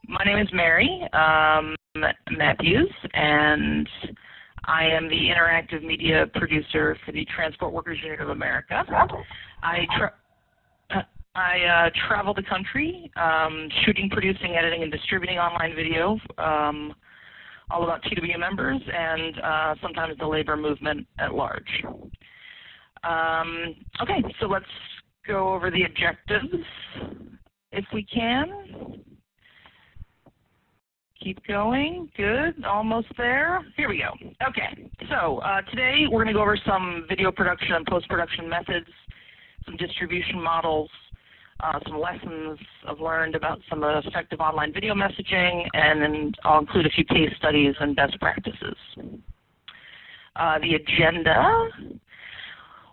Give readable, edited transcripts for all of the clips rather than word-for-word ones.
My name is Mary Matthews, and I am the interactive media producer for the Transport Workers Union of America. I travel the country, shooting, producing, editing, and distributing online video, all about TWU members and sometimes the labor movement at large. Okay, so let's go over the objectives if we can. Keep going. Good. Almost there. Here we go. Okay. So today we're going to go over some video production and post-production methods, some distribution models, some lessons I've learned about some effective online video messaging, and then I'll include a few case studies and best practices. The agenda.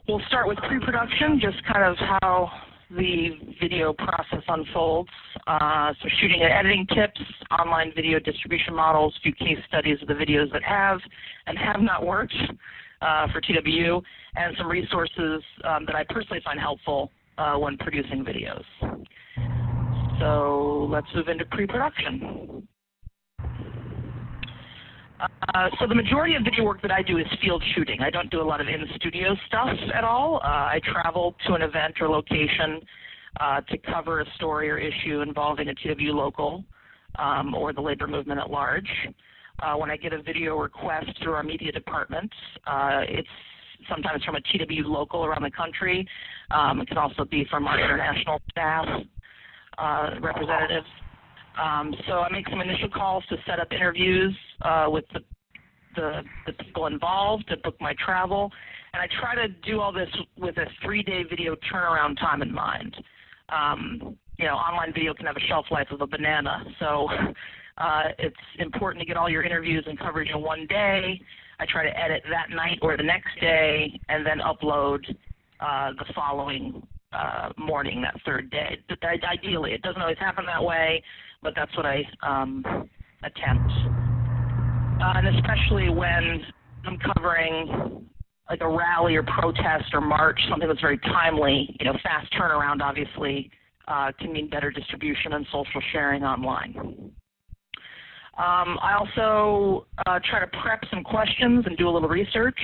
We'll start with pre-production, just kind of how the video process unfolds. So shooting and editing tips, online video distribution models, a few case studies of the videos that have and have not worked for TWU, and some resources that I personally find helpful when producing videos. So let's move into pre-production. So the majority of video work that I do is field shooting. I don't do a lot of in-studio stuff at all. I travel to an event or location to cover a story or issue involving a TWU local or the labor movement at large. When I get a video request through our media department, it's sometimes from a TWU local around the country. It can also be from our international staff representatives. So I make some initial calls to set up interviews with the people involved to book my travel, and I try to do all this with a 3-day video turnaround time in mind. You know, online video can have a shelf life of a banana, so it's important to get all your interviews and coverage in one day. I try to edit that night or the next day, and then upload the following morning, that third day. Ideally, it doesn't always happen that way, but that's what I attempt. And especially when I'm covering like a rally or protest or march, something that's very timely, you know, fast turnaround obviously can mean better distribution and social sharing online. I also try to prep some questions and do a little research,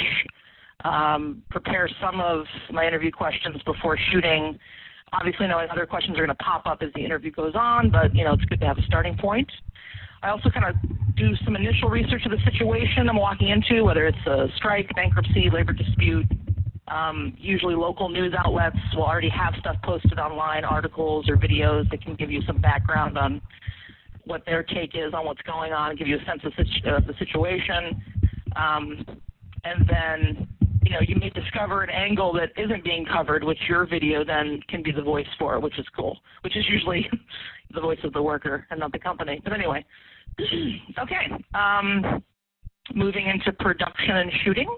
prepare some of my interview questions before shooting. Obviously, knowing other questions are going to pop up as the interview goes on, but you know, it's good to have a starting point. I also kind of do some initial research of the situation I'm walking into, whether it's a strike, bankruptcy, labor dispute. Usually local news outlets will already have stuff posted online, articles or videos that can give you some background on what their take is on what's going on and give you a sense of the situation. And then, you know, you may discover an angle that isn't being covered, which your video then can be the voice for, which is cool, which is usually the voice of the worker and not the company. But anyway, okay, moving into production and shooting.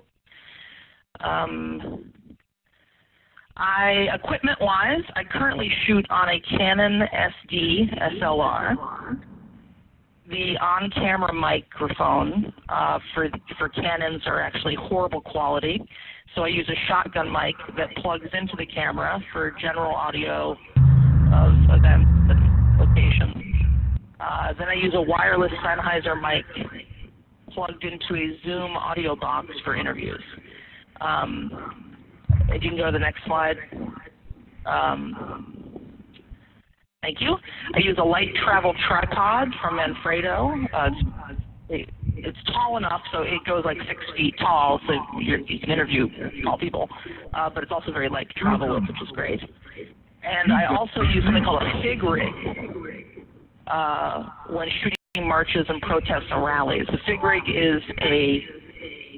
Equipment-wise, I currently shoot on a Canon SD SLR. The on-camera microphone for Canons are actually horrible quality, so I use a shotgun mic that plugs into the camera for general audio of events and locations. Then I use a wireless Sennheiser mic plugged into a Zoom audio box for interviews. If you can go to the next slide. Thank you. I use a light travel tripod from Manfredo. It's tall enough so it goes like 6 feet tall, so you can interview tall people. But it's also very light to travel with, which is great. And I also use something called a FIG rig when shooting marches and protests and rallies. The FIG rig is a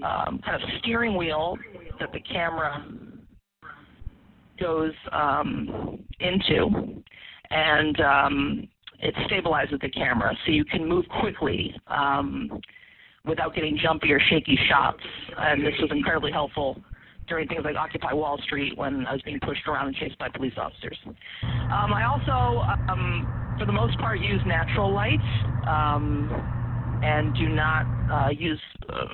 kind of steering wheel that the camera goes into, and it stabilizes the camera so you can move quickly without getting jumpy or shaky shots. And this was incredibly helpful during things like Occupy Wall Street when I was being pushed around and chased by police officers. I also, for the most part, use natural light and do not use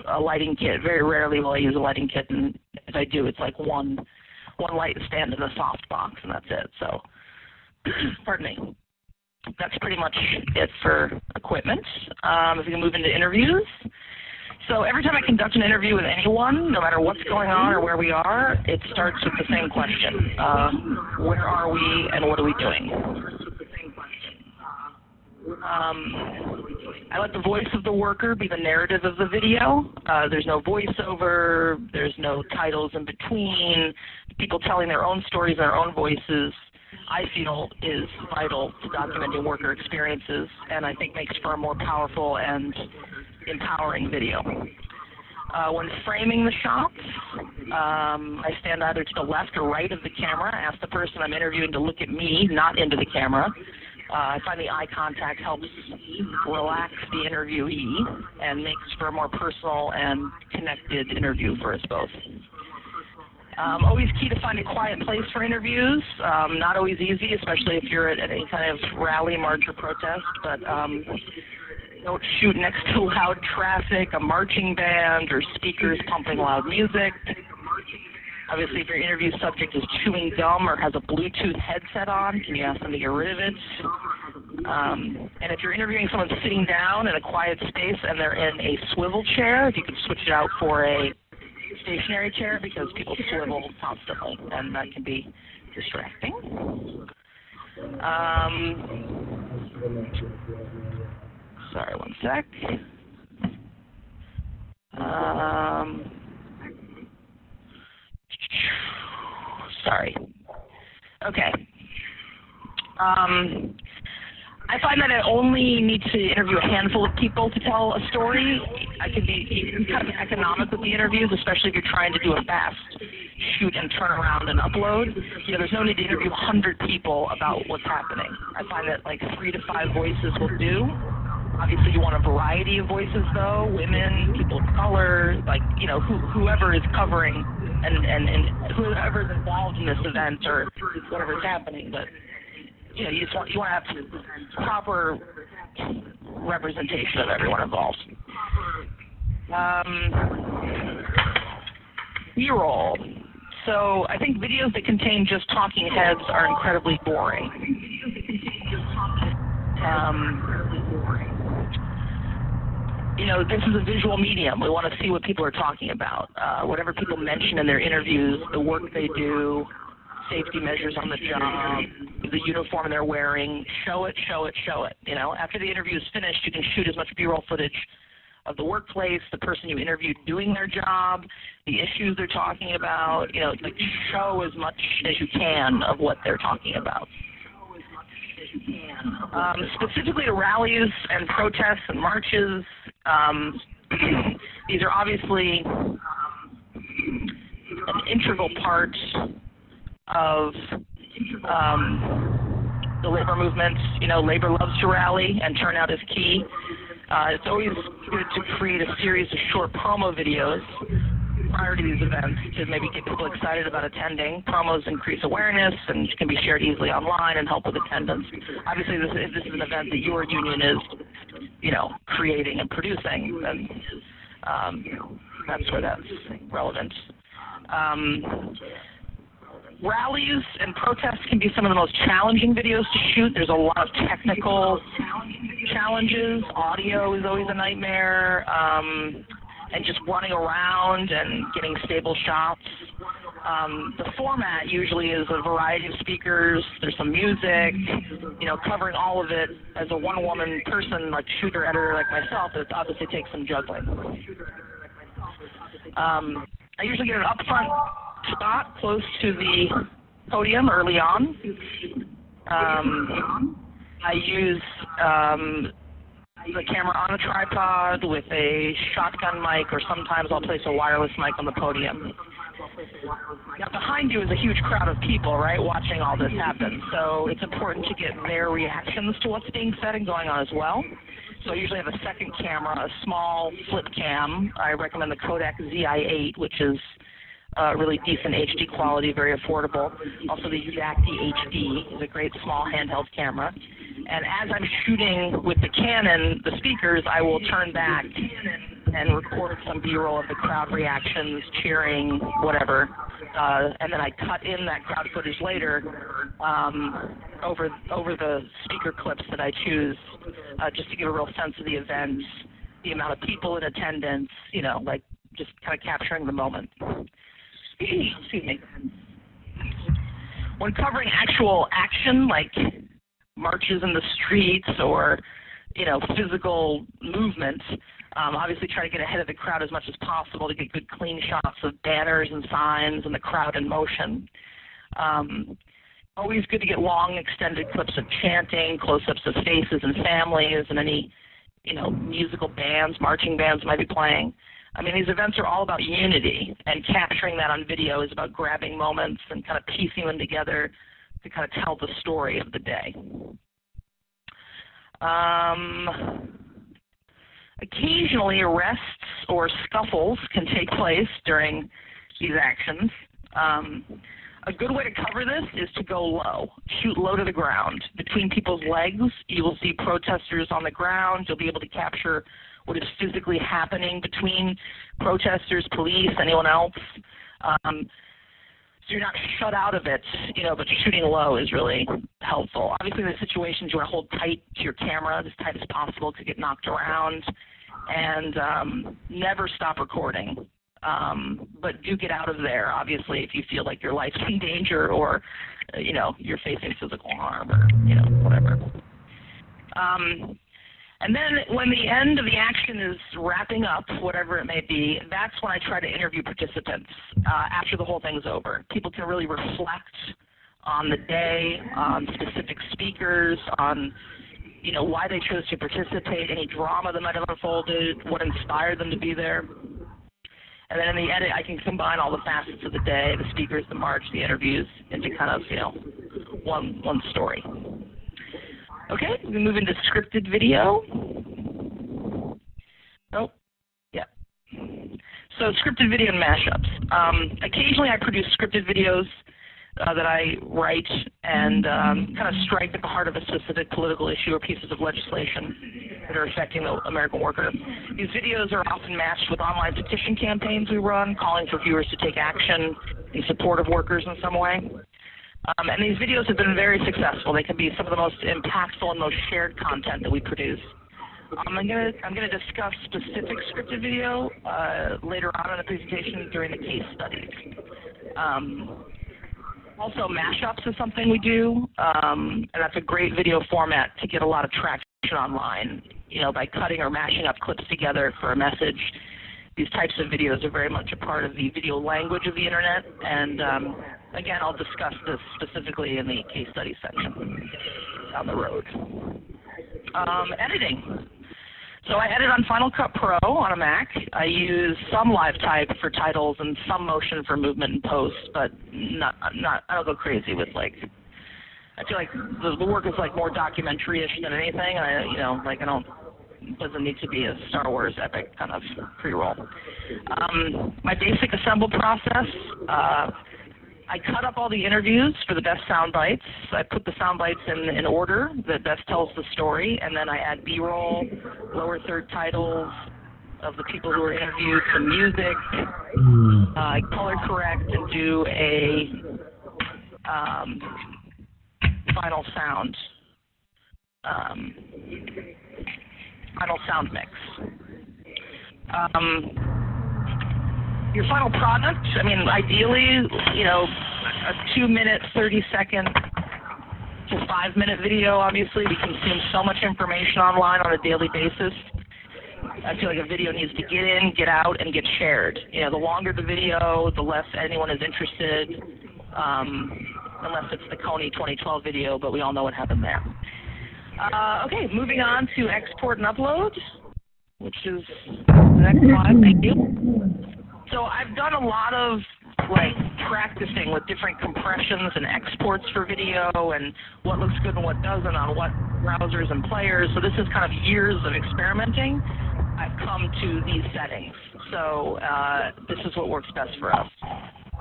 a lighting kit. Very rarely will I use a lighting kit, and if I do, it's like one light stand in a soft box, and that's it. So, pardon me. that's pretty much it for equipment. If we can move into interviews. So every time I conduct an interview with anyone, no matter what's going on or where we are, it starts with the same question. Where are we and what are we doing? I let the voice of the worker be the narrative of the video. There's no voiceover. There's no titles in between. People telling their own stories in their own voices, I feel, is vital to documenting worker experiences, and I think makes for a more powerful and empowering video. When framing the shots, I stand either to the left or right of the camera. I ask the person I'm interviewing to look at me, not into the camera. I find the eye contact helps relax the interviewee and makes for a more personal and connected interview for us both. Always key to find a quiet place for interviews. Not always easy, especially if you're at any kind of rally, march, or protest, but don't shoot next to loud traffic, a marching band, or speakers pumping loud music. Obviously, if your interview subject is chewing gum or has a Bluetooth headset on, can you ask them to get rid of it? And if you're interviewing someone sitting down in a quiet space and they're in a swivel chair, if you could switch it out for a stationary chair, because people swivel constantly, and that can be distracting. Sorry, one sec. Sorry. Okay. I find that I only need to interview a handful of people to tell a story. I can be kind of economic with the interviews, especially if you're trying to do a fast shoot and turn around and upload. There's no need to interview 100 people about what's happening. I find that like 3 to 5 voices will do. Obviously, you want a variety of voices, though. Women, people of color, like, whoever is covering and whoever is involved in this event or whatever's happening. But you want to have proper representation of everyone involved. B-roll. So I think videos that contain just talking heads are incredibly boring. This is a visual medium. We want to see what people are talking about. Whatever people mention in their interviews, the work they do, safety measures on the job, the uniform they're wearing, show it, show it, show it. After the interview is finished, you can shoot as much B-roll footage of the workplace, the person you interviewed doing their job, the issues they're talking about. Show as much as you can of what they're talking about. Specifically to rallies and protests and marches, these are obviously an integral part of the labor movement. Labor loves to rally, and turnout is key. It's always good to create a series of short promo videos prior to these events to maybe get people excited about attending. Promos increase awareness and can be shared easily online and help with attendance. Obviously, this is an event that your union is, creating and producing, and that's where that's relevant. Rallies and protests can be some of the most challenging videos to shoot. There's a lot of technical challenges. Audio is always a nightmare. And just running around and getting stable shots. The format usually is a variety of speakers. There's some music, covering all of it as a one-woman person, like shooter, editor like myself. It obviously takes some juggling. I usually get an upfront spot close to the podium early on. I use the camera on a tripod with a shotgun mic, or sometimes I'll place a wireless mic on the podium. Now, behind you is a huge crowd of people, right, watching all this happen. So it's important to get their reactions to what's being said and going on as well. So I usually have a second camera, a small flip cam. I recommend the Kodak ZI-8, which is really decent HD quality, very affordable. Also, the Exacti HD is a great small handheld camera. And as I'm shooting with the Canon, the speakers, I will turn back and record some B-roll of the crowd reactions, cheering, whatever. And then I cut in that crowd footage later over the speaker clips that I choose, just to give a real sense of the event, the amount of people in attendance, you know, like just kind of capturing the moment. Excuse me. When covering actual action, like marches in the streets or, you know, physical movement, obviously try to get ahead of the crowd as much as possible to get good clean shots of banners and signs and the crowd in motion. Always good to get long extended clips of chanting, close-ups of faces and families and any, you know, musical bands, marching bands might be playing. I mean, these events are all about unity, and capturing that on video is about grabbing moments and kind of piecing them together to kind of tell the story of the day. Occasionally, arrests or scuffles can take place during these actions. A good way to cover this is to go low. Shoot low to the ground. Between people's legs, you will see protesters on the ground. You'll be able to capture what is physically happening between protesters, police, anyone else. So you're not shut out of it, you know, but shooting low is really helpful. Obviously, in the situations you want to hold tight to your camera, as tight as possible to get knocked around, and never stop recording. But do get out of there, obviously, if you feel like your life's in danger or, you know, you're facing physical harm or, you know, whatever. And then when the end of the action is wrapping up, whatever it may be, that's when I try to interview participants after the whole thing's over. People can really reflect on the day, on specific speakers, on, you know, why they chose to participate, any drama that might have unfolded, what inspired them to be there. And then in the edit, I can combine all the facets of the day, the speakers, the march, the interviews, into kind of, you know, one story. Okay, we move into scripted video. Oh, yeah. So scripted video and mashups. Occasionally I produce scripted videos that I write and kind of strike at the heart of a specific political issue or pieces of legislation that are affecting the American worker. These videos are often matched with online petition campaigns we run, calling for viewers to take action in support of workers in some way. And these videos have been very successful. They can be some of the most impactful and most shared content that we produce. I'm gonna discuss specific scripted video later on in the presentation during the case studies. Also, mashups is something we do, and that's a great video format to get a lot of traction online. You know, by cutting or mashing up clips together for a message. These types of videos are very much a part of the video language of the internet, and again, I'll discuss this specifically in the case study section down the road. Editing. So I edit on Final Cut Pro on a Mac. I use some LiveType for titles and some Motion for movement and post, but I don't go crazy with, like, I feel like the work is like more documentary-ish than anything. It doesn't need to be a Star Wars epic kind of pre-roll. My basic assemble process, I cut up all the interviews for the best sound bites. I put the sound bites in order that best tells the story, and then I add B-roll, lower third titles of the people who were interviewed, some music. I color correct and do a final sound. Final sound mix. Your final product, I mean, ideally, you know, a 2-minute, 30-second to 5-minute video, obviously. We consume so much information online on a daily basis. I feel like a video needs to get in, get out, and get shared. You know, the longer the video, the less anyone is interested, unless it's the Kony 2012 video, but we all know what happened there. Okay, moving on to export and upload, which is the next slide. Thank you. So I've done a lot of practicing with different compressions and exports for video and what looks good and what doesn't on what browsers and players. So this is kind of years of experimenting. I've come to these settings. So this is what works best for us.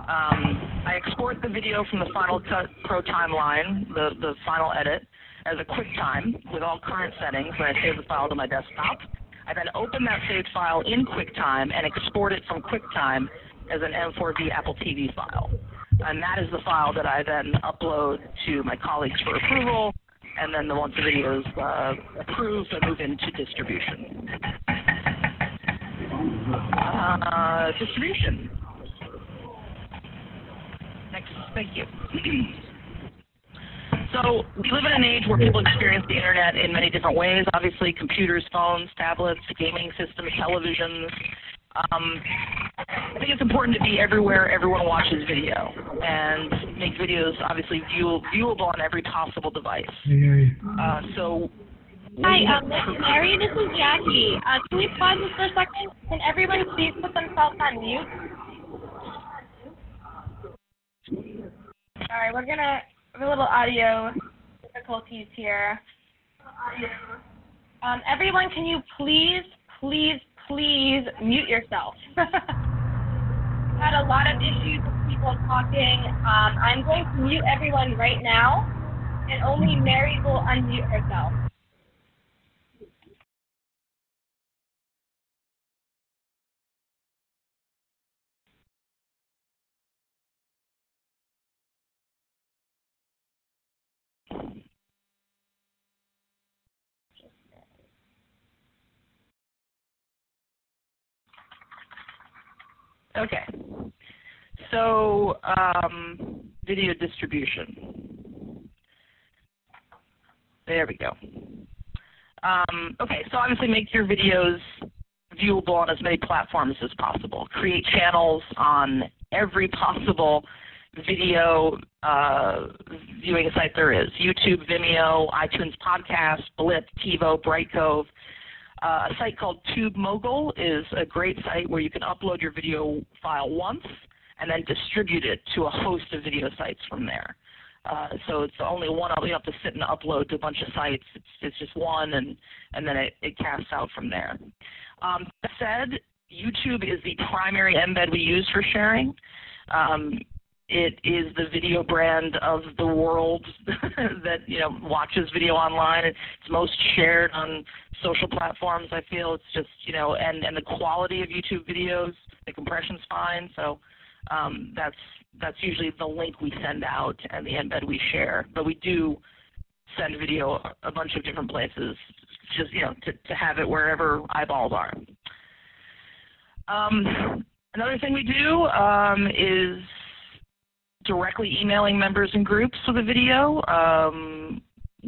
I export the video from the Final Cut Pro timeline, the final edit, as a QuickTime with all current settings, and I save the file to my desktop. I then open that saved file in QuickTime and export it from QuickTime as an M4V Apple TV file. And that is the file that I then upload to my colleagues for approval, and then once the video is approved, I move into distribution. Distribution. Next, thank you. So we live in an age where people experience the internet in many different ways. Obviously, computers, phones, tablets, gaming systems, televisions. I think it's important to be everywhere everyone watches video and make videos obviously viewable on every possible device. So. Hi, Mary, this is Jackie. Can you pause this for a second? Can everyone please put themselves on mute? All right, we're going to have a little audio difficulties here. Everyone, can you please mute yourself? Had a lot of issues with people talking. I'm going to mute everyone right now, and only Mary will unmute herself. Okay, so video distribution. There we go. Okay, so obviously make your videos viewable on as many platforms as possible. Create channels on every possible video viewing site there is. YouTube, Vimeo, iTunes Podcast, Blip, TiVo, Brightcove. A site called TubeMogul is a great site where you can upload your video file once and then distribute it to a host of video sites from there. So it's only one. You don't have to sit and upload to a bunch of sites. It's just one, and then it casts out from there. That said, YouTube is the primary embed we use for sharing. It is the video brand of the world that watches video online. It's most shared on social platforms. I feel it's just and the quality of YouTube videos, the compression's fine. So that's usually the link we send out and the embed we share. But we do send video a bunch of different places, just to have it wherever eyeballs are. Another thing we do is directly emailing members and groups with a video.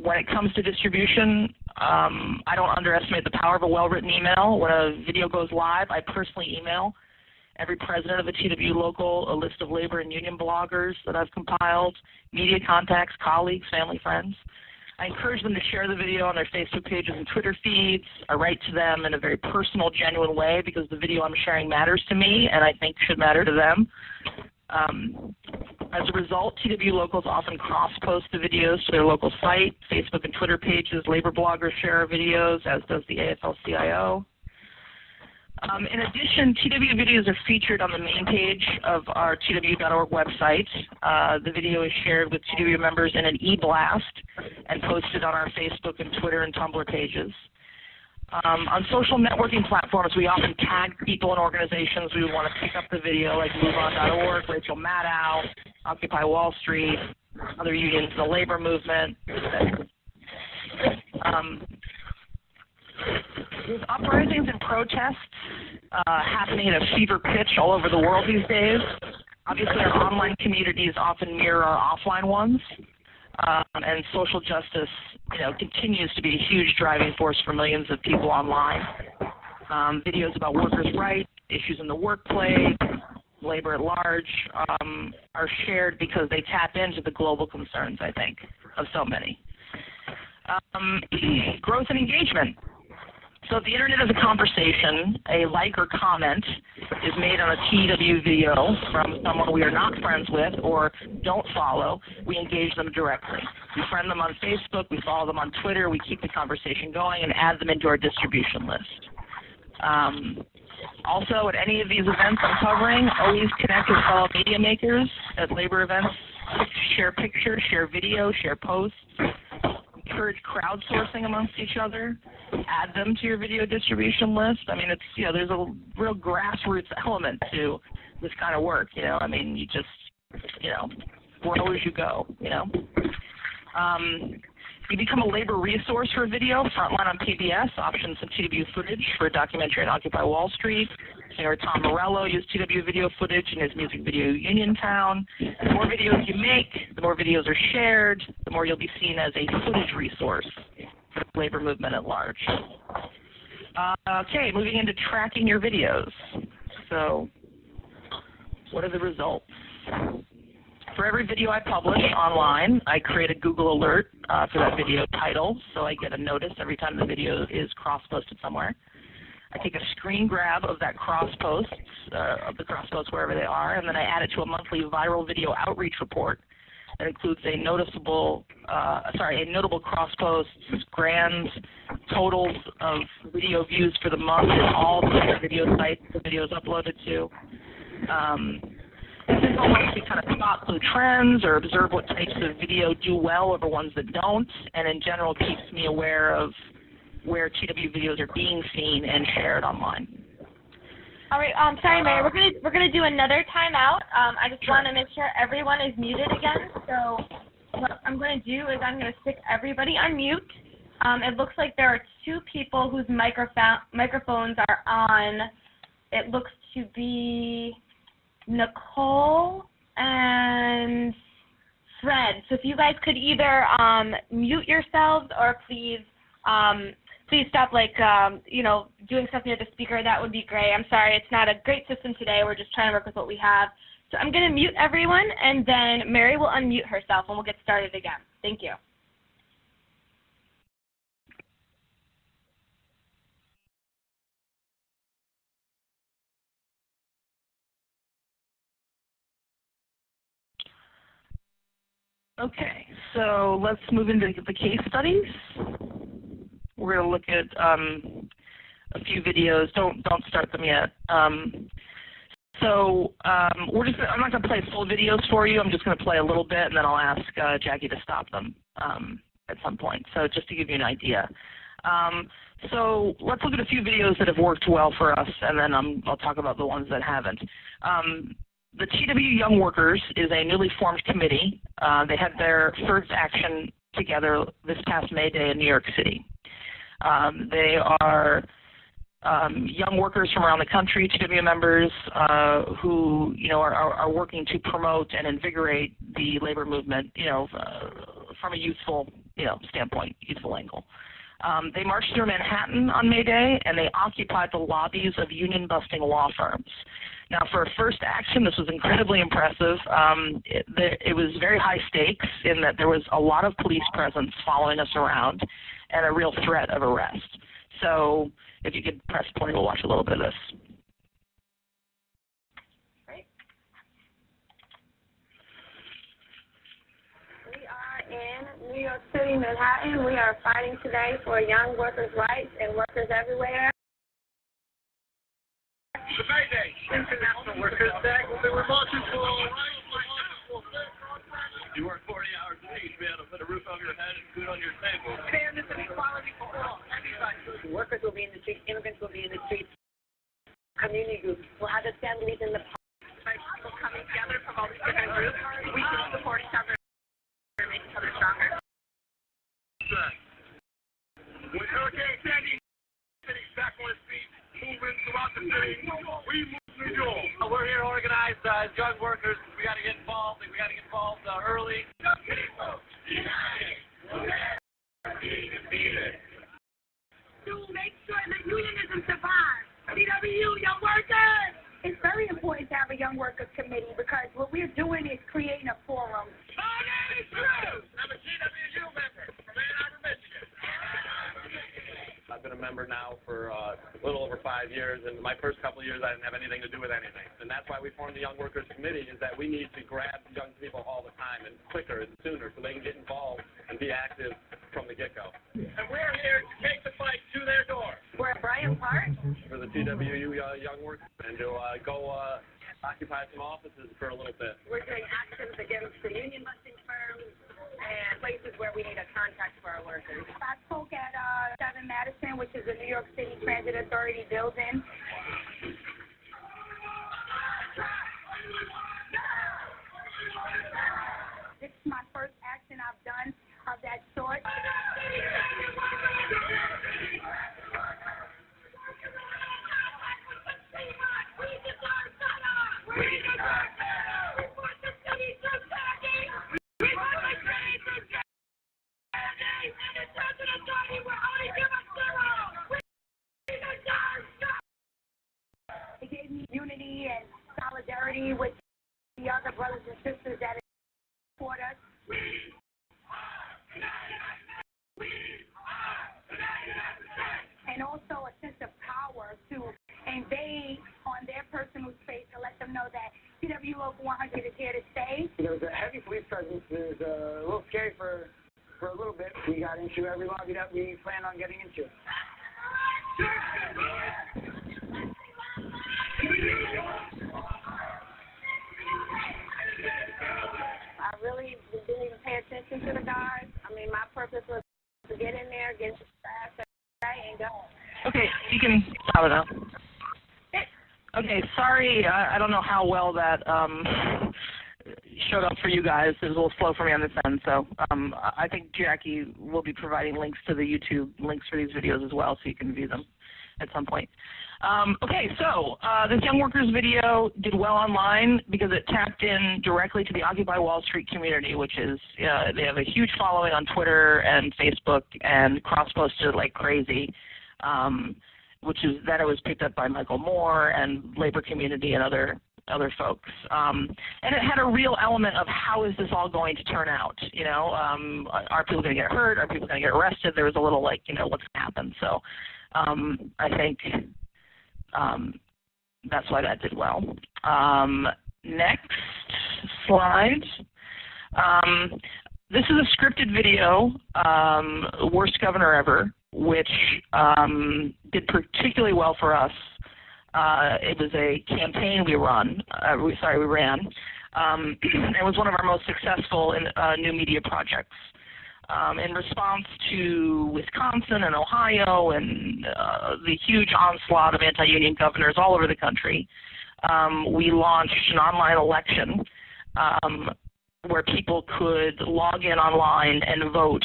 When it comes to distribution, I don't underestimate the power of a well-written email. When a video goes live, I personally email every president of a TW local a list of labor and union bloggers that I've compiled, media contacts, colleagues, family, friends. I encourage them to share the video on their Facebook pages and Twitter feeds. I write to them in a very personal, genuine way because the video I'm sharing matters to me and I think should matter to them. As a result, TW locals often cross-post the videos to their local site, Facebook and Twitter pages. Labor bloggers share our videos, as does the AFL-CIO. In addition, TW videos are featured on the main page of our TW.org website. The video is shared with TW members in an e-blast and posted on our Facebook and Twitter and Tumblr pages. On social networking platforms, we often tag people and organizations we want to pick up the video, like MoveOn.org, Rachel Maddow, Occupy Wall Street, other unions, the labor movement. There's uprisings and protests happening at a fever pitch all over the world these days. Obviously, our online communities often mirror our offline ones. And social justice, continues to be a huge driving force for millions of people online. Videos about workers' rights, issues in the workplace, labor at large, are shared because they tap into the global concerns, I think, of so many. Growth and engagement. So if the internet is a conversation, a like or comment is made on a TW video from someone we are not friends with or don't follow, we engage them directly. We friend them on Facebook, we follow them on Twitter, we keep the conversation going and add them into our distribution list. Also, at any of these events I'm covering, always connect with fellow media makers at labor events. Share pictures, share video, share posts. encourage crowdsourcing amongst each other, add them to your video distribution list. I mean, it's, there's a real grassroots element to this kind of work, I mean, you just, grow as you go, You become a labor resource for video, Frontline on PBS, options some TW footage for a documentary on Occupy Wall Street. Singer Tom Morello used TW video footage in his music video Uniontown. The more videos you make, the more videos are shared, the more you'll be seen as a footage resource for the labor movement at large. Okay, moving into tracking your videos. So, what are the results? For every video I publish online, I create a Google alert for that video title, so I get a notice every time the video is cross-posted somewhere. I take a screen grab of that cross-post, of the cross-posts wherever they are, and then I add it to a monthly viral video outreach report that includes a notable cross-posts, grands, totals of video views for the month, and all the video sites the video is uploaded to. This helps me kind of spot blue trends or observe what types of video do well over ones that don't, and in general keeps me aware of where TW videos are being seen and shared online. All right. Sorry, Mary. We're gonna do another timeout. I just want to make sure everyone is muted again. So what I'm going to do is I'm going to stick everybody on mute. It looks like there are two people whose microphones are on. It looks to be Nicole and Fred. So if you guys could either mute yourselves or please stop doing stuff near the speaker, that would be great. I'm sorry, it's not a great system today. We're just trying to work with what we have. So I'm going to mute everyone, and then Mary will unmute herself, and we'll get started again. Thank you. Okay, so let's move into the case studies. We're going to look at a few videos. Don't start them yet. I'm not going to play full videos for you. I'm just going to play a little bit, and then I'll ask Jackie to stop them at some point. So just to give you an idea. So let's look at a few videos that have worked well for us, and then I'll talk about the ones that haven't. The TW Young Workers is a newly formed committee. They had their first action together this past May Day in New York City. They are young workers from around the country, TW members, who are working to promote and invigorate the labor movement, from a youthful standpoint, youthful angle. They marched through Manhattan on May Day, and they occupied the lobbies of union-busting law firms. Now, for a first action, this was incredibly impressive. It was very high stakes in that there was a lot of police presence following us around and a real threat of arrest. So if you could press play, we'll watch a little bit of this. We are in New York City, Manhattan. We are fighting today for young workers' rights and workers everywhere. The May Day, International Workers' Day. We're marching for you work 40 hours a week to be able to put a roof over your head and food on your table. Fairness and equality for all, everybody. Workers will be in the streets, immigrants will be in the streets, community groups will have assemblies in the park. People coming together from all these different groups, we can support each other and make each other stronger. When Hurricane Sandy hit back on its feet, moving throughout the city, we move New York. We're here to organize as young workers. We got to get involved. We got to get involved early. Young people, united, will never be defeated. To make sure that unionism survives. TW, young workers! It's very important to have a young workers committee because what we're doing is creating a forum. My name is Drew. I'm a TWU member from Ann Arbor, Michigan. I've been a member now for a little over 5 years, and my first couple of years I didn't have anything to do with anything. And that's why we formed the Young Workers Committee, is that we need to grab young people all the time and quicker and sooner so they can get involved and be active from the get-go. And we're here to take the fight to their door. We're at Bryant Park. For the TWU Young Workers, and to go occupy some offices for a little bit. We're doing actions against the union busting firms and places where we need a contract for our workers. I spoke at 7 Madison, which is a New York City Transit Authority building. This is my first action I've done of that sort. It gave me unity and solidarity with the other brothers and sisters that support us. And also a sense of power to invade on their personal space to let them know that CW Local 100 is here to stay. There was a heavy police presence. It was a little scary for a little bit. We got into every lobby that we planned on getting into. I really didn't even pay attention to the guards. I mean, my purpose was to get in there, get fast, and go. Okay, you can stop it now. Okay, sorry, I don't know how well that showed up for you guys. It was a little slow for me on this end, so I think Jackie will be providing links to the YouTube links for these videos as well, so you can view them at some point. Okay, so this Young Workers video did well online because it tapped in directly to the Occupy Wall Street community, which is, they have a huge following on Twitter and Facebook and cross-posted like crazy, which is that it was picked up by Michael Moore and labor community and other folks. And it had a real element of how is this all going to turn out, you know? Are people going to get hurt? Are people going to get arrested? There was a little like, you know, what's going to happen? So I think that's why that did well. Next slide. This is a scripted video, Worst Governor Ever, which did particularly well for us. It was a campaign we ran. It was one of our most successful new media projects. In response to Wisconsin and Ohio and the huge onslaught of anti-union governors all over the country, we launched an online election where people could log in online and vote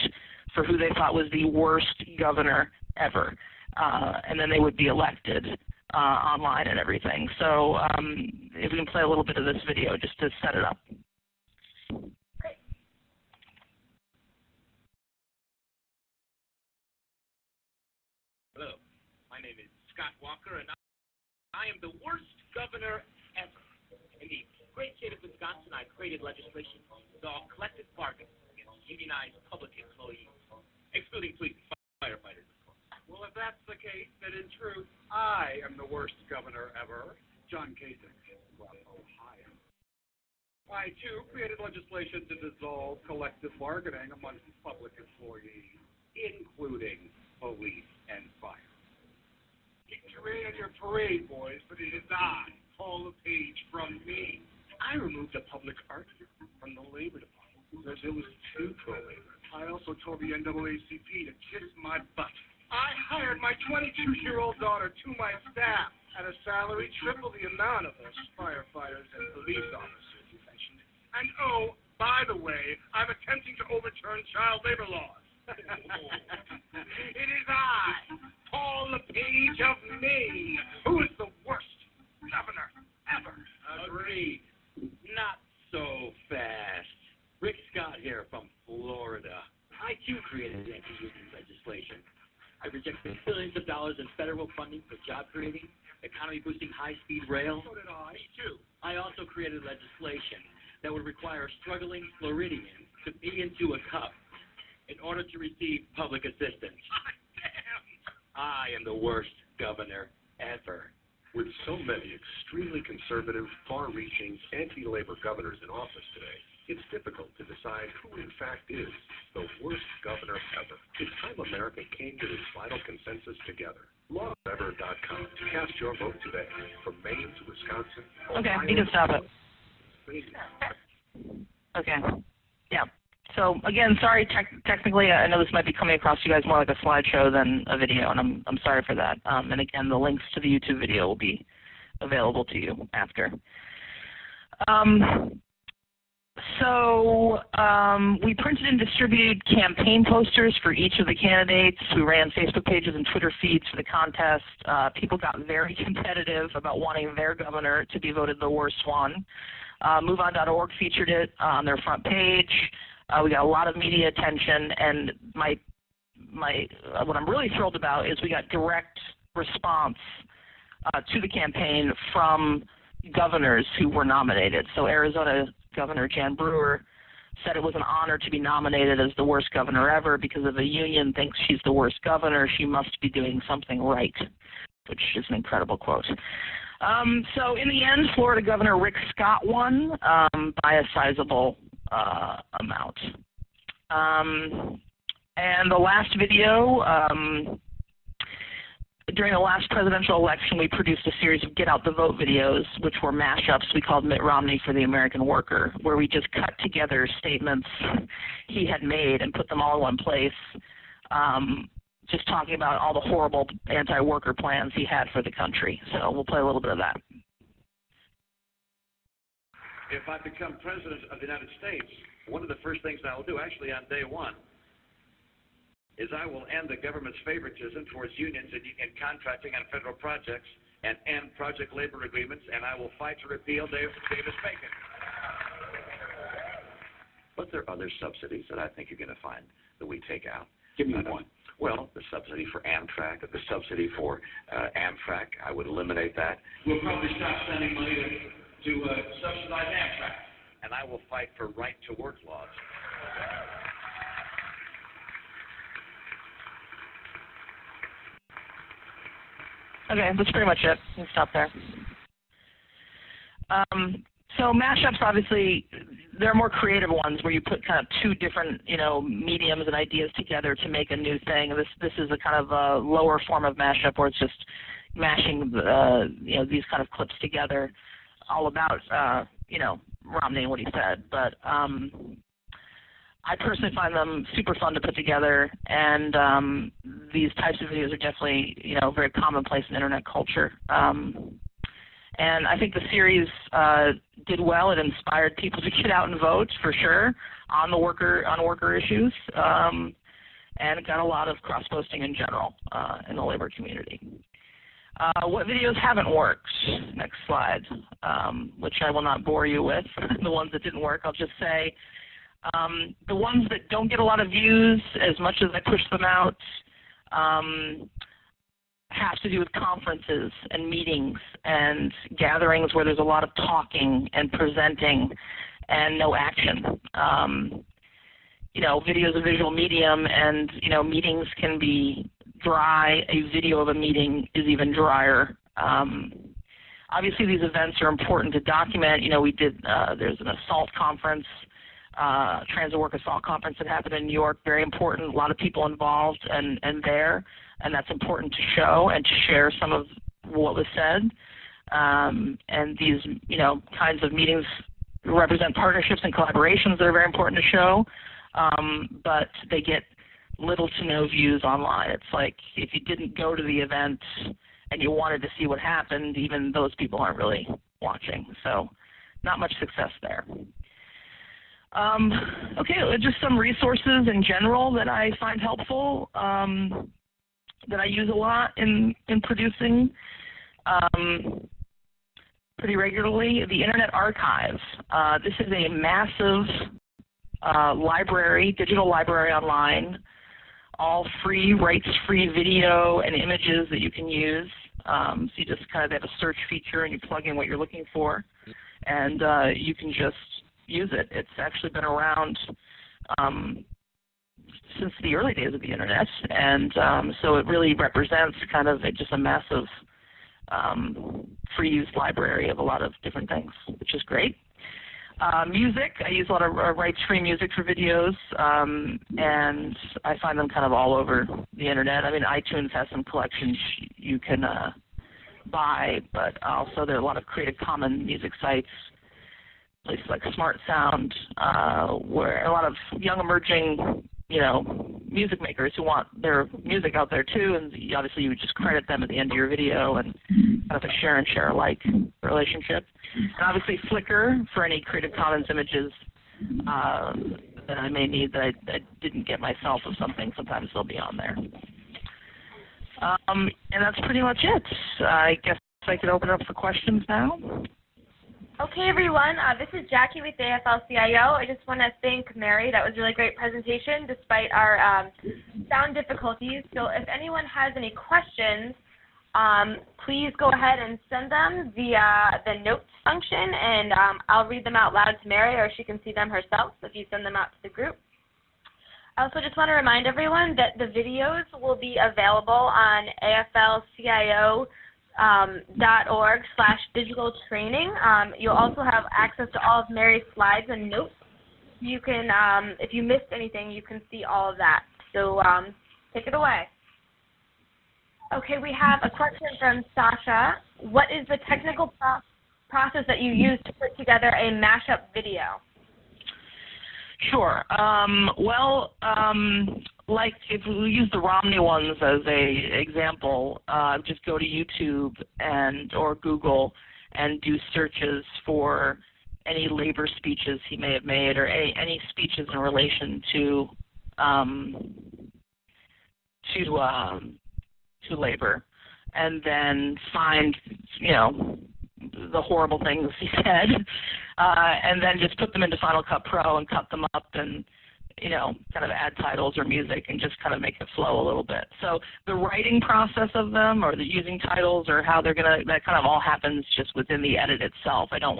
for who they thought was the worst governor ever. And then they would be elected online and everything. So if we can play a little bit of this video just to set it up. Hello, my name is Scott Walker, and I am the worst governor ever. In the great state of Wisconsin, I created legislation with all collective bargaining against unionized public employees, excluding police and firefighters. Well, if that's the case, then in truth, I am the worst governor ever, John Kasich, from Ohio. I, too, created legislation to dissolve collective bargaining amongst public employees, including police and fire. Victory in your parade, boys, but it is I, Paul LePage, from me. I removed a public argument from the Labor Department because it was too pro-labor. I also told the NAACP to kiss my butt. I hired my 22-year-old daughter to my staff at a salary triple the amount of those firefighters and police officers you mentioned. And oh, by the way, I'm attempting to overturn child labor laws. It is I, Paul LePage of Maine, who is the worst governor ever. Agreed. Not so fast. Rick Scott here from Florida. I, too, created anti-union legislation. I rejected billions of dollars in federal funding for job-creating, economy-boosting high-speed rail. So did I. Me too. I also created legislation that would require struggling Floridians to pee into a cup in order to receive public assistance. I am the worst governor ever. With so many extremely conservative, far-reaching, anti-labor governors in office today, It's difficult to decide who in fact is the worst governor ever. It's time America came to this vital consensus together. LawForever.com. Cast your vote today. From Maine to Wisconsin. Okay, you can stop it. Okay. Yeah. So again, sorry. Technically, I know this might be coming across to you guys more like a slideshow than a video, and I'm sorry for that. And again, the links to the YouTube video will be available to you after. We printed and distributed campaign posters for each of the candidates. We ran Facebook pages and Twitter feeds for the contest. People got very competitive about wanting their governor to be voted the worst one. MoveOn.org featured it on their front page. We got a lot of media attention, and what I'm really thrilled about is we got direct response to the campaign from governors who were nominated. So Arizona Governor Jan Brewer said it was an honor to be nominated as the worst governor ever because if a union thinks she's the worst governor, she must be doing something right, which is an incredible quote. So in the end, Florida Governor Rick Scott won by a sizable amount. And the last video, during the last presidential election, we produced a series of Get Out the Vote videos, which were mashups we called Mitt Romney for the American Worker, where we just cut together statements he had made and put them all in one place, just talking about all the horrible anti-worker plans he had for the country. So we'll play a little bit of that. If I become president of the United States, one of the first things I will do, actually on day one, is I will end the government's favoritism towards unions and contracting on federal projects and end project labor agreements, and I will fight to repeal Davis-Bacon. But there are other subsidies that I think you're going to find that we take out. Give me one. Well, the subsidy for Amtrak, the subsidy for Amtrak, I would eliminate that. We'll probably stop spending money to subsidize Amtrak. And I will fight for right-to-work laws. Okay, that's pretty much it. You can stop there. So mashups, obviously, there are more creative ones where you put kind of two different, mediums and ideas together to make a new thing. This is a kind of a lower form of mashup where it's just mashing, these kind of clips together, all about, Romney and what he said. But I personally find them super fun to put together, and these types of videos are definitely, very commonplace in internet culture. And I think the series did well. It inspired people to get out and vote, for sure, on worker issues, and it got a lot of cross-posting in general in the labor community. What videos haven't worked? Next slide, which I will not bore you with. The ones that didn't work, I'll just say, the ones that don't get a lot of views, as much as I push them out, have to do with conferences and meetings and gatherings where there's a lot of talking and presenting and no action. Video is a visual medium, and, meetings can be dry. A video of a meeting is even drier. Obviously, these events are important to document. We did, there's an assault conference, Transit Work Assault Conference that happened in New York, very important, a lot of people involved and there, and that's important to show and to share some of what was said. And these, kinds of meetings represent partnerships and collaborations that are very important to show, but they get little to no views online. It's like if you didn't go to the event and you wanted to see what happened, even those people aren't really watching. So not much success there. Okay, just some resources in general that I find helpful, that I use a lot in producing pretty regularly. The Internet Archive. This is a massive library, digital library online, all free, rights-free video and images that you can use. So you just kind of have a search feature and you plug in what you're looking for, and you can just use it. It's actually been around since the early days of the internet, and so it really represents kind of just a massive free use library of a lot of different things, which is great. Music, I use a lot of right stream music for videos, and I find them kind of all over the internet. I mean, iTunes has some collections you can buy, but also there are a lot of Creative Commons music sites, places like Smart Sound, where a lot of young emerging, music makers who want their music out there too, and obviously you would just credit them at the end of your video and kind of a share and share alike relationship. And obviously Flickr for any Creative Commons images that I may need that I didn't get myself of something. Sometimes they'll be on there. And that's pretty much it. I guess I could open it up for questions now. Okay, everyone. This is Jackie with the AFL-CIO. I just want to thank Mary. That was a really great presentation despite our sound difficulties. So if anyone has any questions, please go ahead and send them via the notes function, and I'll read them out loud to Mary, or she can see them herself if you send them out to the group. I also just want to remind everyone that the videos will be available on AFL-CIO.org/digital training. You'll also have access to all of Mary's slides and notes. You can, if you missed anything, you can see all of that. So take it away. Okay, we have a question from Sasha. What is the technical process that you use to put together a mashup video? Sure. Like if we use the Romney ones as a example, just go to YouTube or Google and do searches for any labor speeches he may have made, or any speeches in relation to labor, and then find the horrible things he said, and then just put them into Final Cut Pro and cut them up and kind of add titles or music and just kind of make it flow a little bit. So the writing process of them, or the using titles, or how they're that kind of all happens just within the edit itself. I don't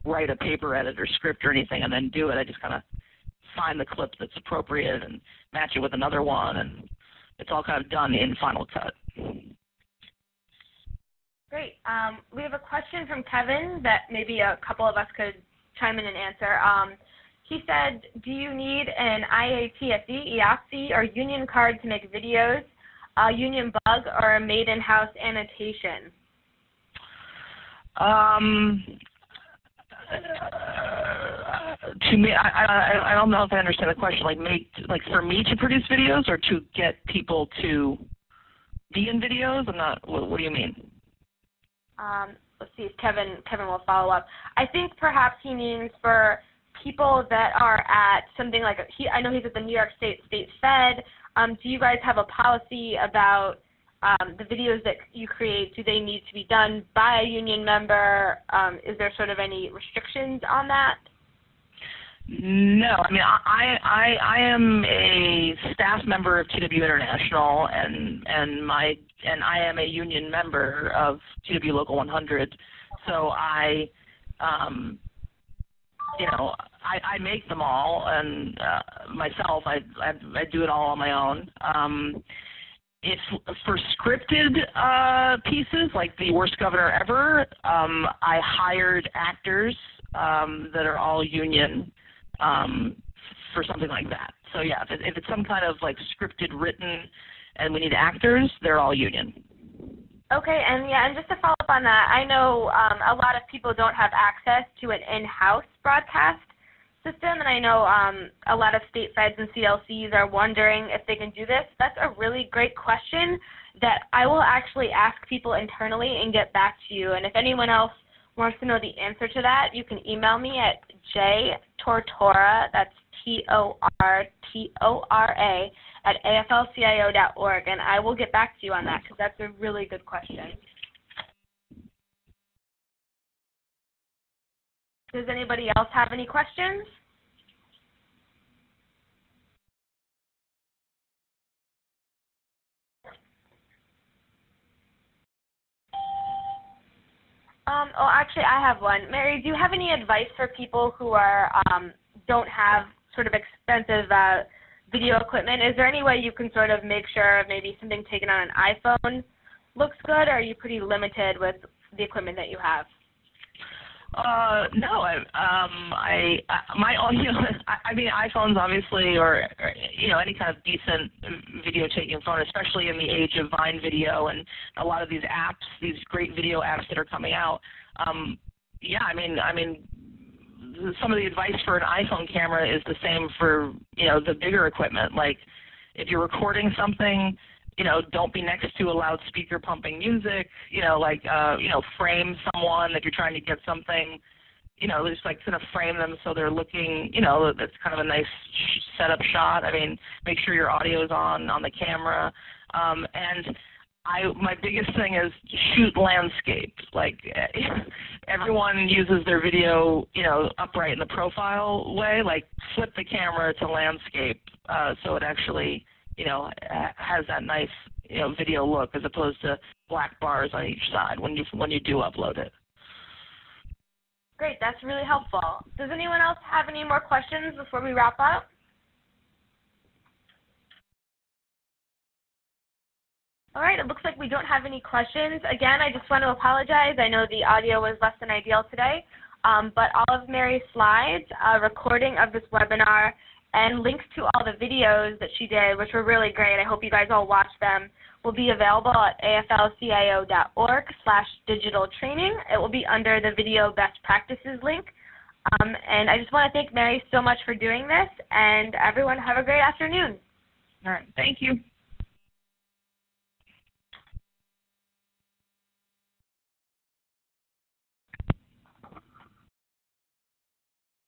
write a paper edit or script or anything and then do it. I just kind of find the clip that's appropriate and match it with another one, and it's all kind of done in Final Cut. Great. We have a question from Kevin that maybe a couple of us could chime in and answer. He said, do you need an IATSE, EOTC, or union card to make videos, a union bug, or a made-in-house annotation? To me, I don't know if I understand the question. Like for me to produce videos, or to get people to be in videos? I'm not. What do you mean? Let's see if Kevin will follow up. I think perhaps he means for people that are at something like I know he's at the New York State Fed. Do you guys have a policy about the videos that you create? Do they need to be done by a union member? Is there sort of any restrictions on that? No, I mean I am a staff member of TW International, and I am a union member of TW Local 100. So I make them all, and myself, I do it all on my own. If for scripted pieces like The Worst Governor Ever, I hired actors that are all union for something like that. So yeah, if it's some kind of scripted written and we need actors, they're all union. Okay, and just to follow up on that, I know a lot of people don't have access to an in-house broadcast system, and I know a lot of state feds and CLCs are wondering if they can do this. That's a really great question that I will actually ask people internally and get back to you. And if anyone else wants to know the answer to that, you can email me at jtortora, that's TORTORA, at AFL-CIO.org, and I will get back to you on that because that's a really good question. Does anybody else have any questions? Actually, I have one. Mary, do you have any advice for people who are don't have sort of expensive video equipment? Is there any way you can sort of make sure maybe something taken on an iPhone looks good, or are you pretty limited with the equipment that you have? No, my audio. I mean, iPhones obviously, or any kind of decent video taking phone, especially in the age of Vine video and a lot of these apps, these great video apps that are coming out. Yeah, I mean, some of the advice for an iPhone camera is the same for the bigger equipment. Like, if you're recording something, don't be next to a loudspeaker pumping music. Frame someone if you're trying to get something. Just like kind of frame them so they're looking. That's kind of a nice setup shot. I mean, make sure your audio is on the camera. And my biggest thing is shoot landscape. Like everyone uses their video, upright in the profile way. Like flip the camera to landscape so it actually has that nice, video look as opposed to black bars on each side when you do upload it. Great, that's really helpful. Does anyone else have any more questions before we wrap up? All right, it looks like we don't have any questions. Again, I just want to apologize. I know the audio was less than ideal today, but all of Mary's slides, a recording of this webinar, and links to all the videos that she did, which were really great. I hope you guys all watched them, will be available at aflcio.org/digital training. It will be under the video best practices link. And I just want to thank Mary so much for doing this, and everyone have a great afternoon. All right, thank you.